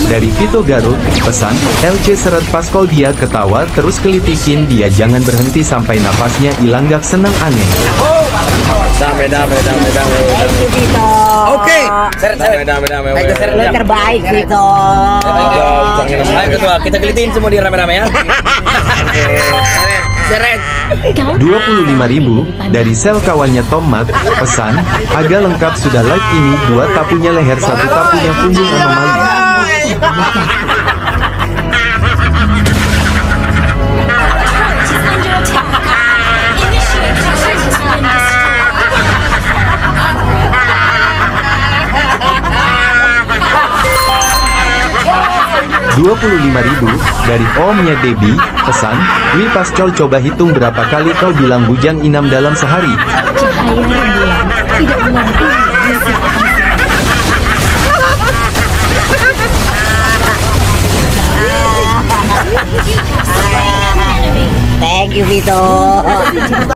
dari Vito Garut, pesan, LC seret paskol dia ketawa terus kelitikin dia jangan berhenti sampai napasnya hilang gak seneng aneh. Dame. Thank you, Vito. Oke. Dame. Lu terbaik, Vito. Ayo ketua, kita kelitin semua di rame-rame ya. Seret. 25.000 dari sel kawannya Tomat, pesan, agak lengkap sudah like ini 2 tapunya leher 1 tapunya punggung anomali. Rp25.000 dari omnya Debbie, pesan, Wi Pascol coba hitung berapa kali kau bilang bujang inam dalam sehari. Cahaya rembulan tidak mengerti Thank you, Vito.